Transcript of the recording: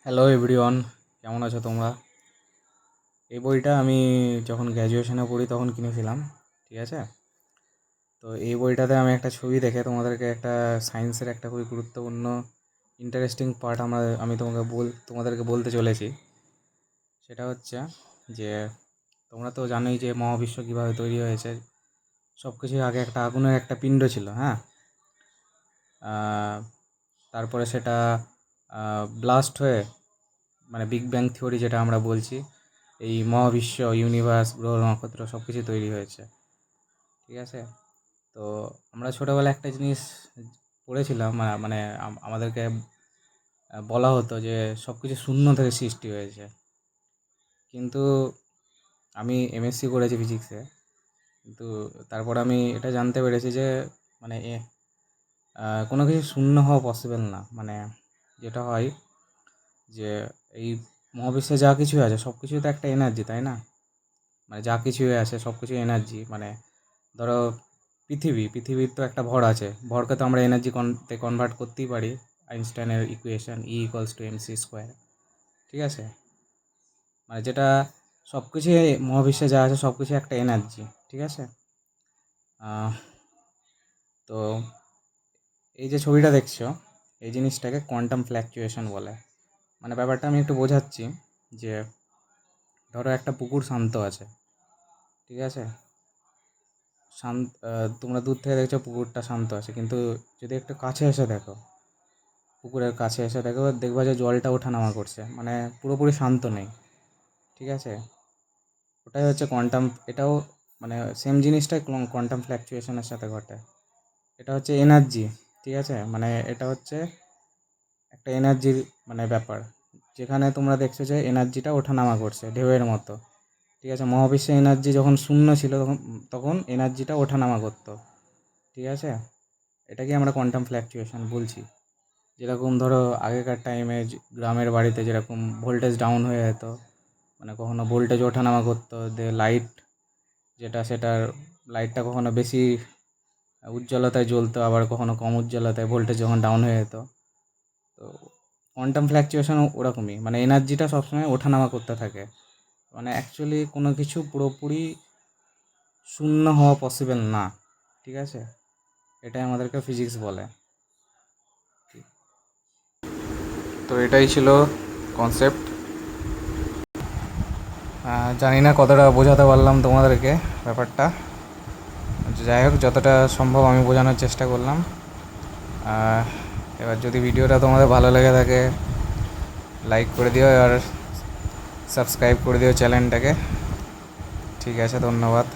Hello everyone, কেমন আছো তোমরা? এই বইটা আমি যখন গ্র্যাজুয়েশনে পড়ি তখন কিনেছিলাম, ঠিক আছে? তো এই বইটাতে আমি একটা ছবি দেখে তোমাদেরকে একটা সায়েন্সের একটা খুবই গুরুত্বপূর্ণ ইন্টারেস্টিং পার্ট আমি তোমাদেরকে বলতে চলেছি। সেটা হচ্ছে যে তোমরা তো জানোই যে মহাবিশ্ব কীভাবে তৈরি হয়েছে। সব কিছুর আগে একটা আগুনের একটা পিণ্ড ছিল, হ্যাঁ। তারপরে সেটা ব্লাস্ট হয়ে, মানে বিগ ব্যাং থিওরি যেটা আমরা বলছি, এই মহাবিশ্ব, ইউনিভার্স, গ্রহ নক্ষত্র সব কিছু তৈরি হয়েছে, ঠিক আছে? তো আমরা ছোটোবেলায় একটা জিনিস পড়েছিলাম, মানে আমাদেরকে বলা হতো যে সব কিছু শূন্য থেকে সৃষ্টি হয়েছে। কিন্তু আমি এমএসসি করেছি ফিজিক্সে, কিন্তু তারপর আমি এটা জানতে পেরেছি যে মানে কোনো কিছু শূন্য হওয়া পসিবল না। মানে যেটা হয় যে এই মহাবিশ্বে যা কিছু আছে সব কিছুই তো একটা এনার্জি, তাই না? মানে যা কিছুই আছে সব কিছু এনার্জি। মানে ধরো পৃথিবীর তো একটা ভর আছে, ভরকে তো আমরা এনার্জি কনভার্ট করতেই পারি। আইনস্টাইনের ইকুয়েশন E=mc², ঠিক আছে? মানে যেটা সব কিছুই, মহাবিশ্বে যা আছে সব কিছু একটা এনার্জি, ঠিক আছে? আহ, তো এই যে ছবিটা দেখছো, এই জিনিসটাকে কোয়ান্টাম ফ্ল্যাকচুয়েশন বলে। মানে ব্যাপারটা আমি একটু বোঝাচ্ছি যে ধরো একটা পুকুর শান্ত আছে, ঠিক আছে? তোমরা দূর থেকে দেখছো পুকুরটা শান্ত আছে, কিন্তু যদি একটু কাছে এসে দেখো, পুকুরের কাছে এসে দেখবা যে জলটা ওঠানামা করছে, মানে পুরোপুরি শান্ত নেই, ঠিক আছে? ওটাই হচ্ছে কোয়ান্টাম। এটাও মানে সেম জিনিসটাই কোয়ান্টাম ফ্ল্যাকচুয়েশনের সাথে ঘটে। এটা হচ্ছে এনার্জি, ঠিক আছে? মানে এটা হচ্ছে একটা এনার্জির মানে ব্যাপার, যেখানে তোমরা দেখছো যে এনার্জিটা ওঠানামা করছে ঢেউয়ের মতো, ঠিক আছে? মহাবিশ্বে এনার্জি যখন শূন্য ছিল তখন তখন এনার্জিটা ওঠানামা করতো, ঠিক আছে? এটাকে আমরা কোয়ান্টাম ফ্ল্যাকচুয়েশন বলছি। যেরকম ধরো আগেকার টাইমে গ্রামের বাড়িতে যেরকম ভোল্টেজ ডাউন হয়ে যেত, মানে কখনো ভোল্টেজ ওঠানামা করতো, লাইট সেটার লাইটটা কখনো বেশি উজ্জ্বলতায় জ্বলতো, আবার কখনো কম উজ্জ্বলতায়, ভোল্টেজ যখন ডাউন হয়ে যেত। তো কোয়ান্টাম ফ্ল্যাকচুয়েশন ওরকমই, মানে এনার্জিটা সবসময় ওঠানামা করতে থাকে। মানে অ্যাকচুয়ালি কোনো কিছু পুরোপুরি শূন্য হওয়া পসিবল না, ঠিক আছে? এটাই আমাদেরকে ফিজিক্স বলে। তো এটাই ছিল কনসেপ্ট। জানি না কতটা বোঝাতে পারলাম তোমাদেরকে ব্যাপারটা। যাই হোক, যতটা সম্ভব আমি বোঝানোর চেষ্টা করলাম। এবার যদি ভিডিওটা তোমাদের ভালো লেগে থাকে, লাইক করে দিও আর সাবস্ক্রাইব করে দিও চ্যানেলটাকে। ঠিক আছে, ধন্যবাদ।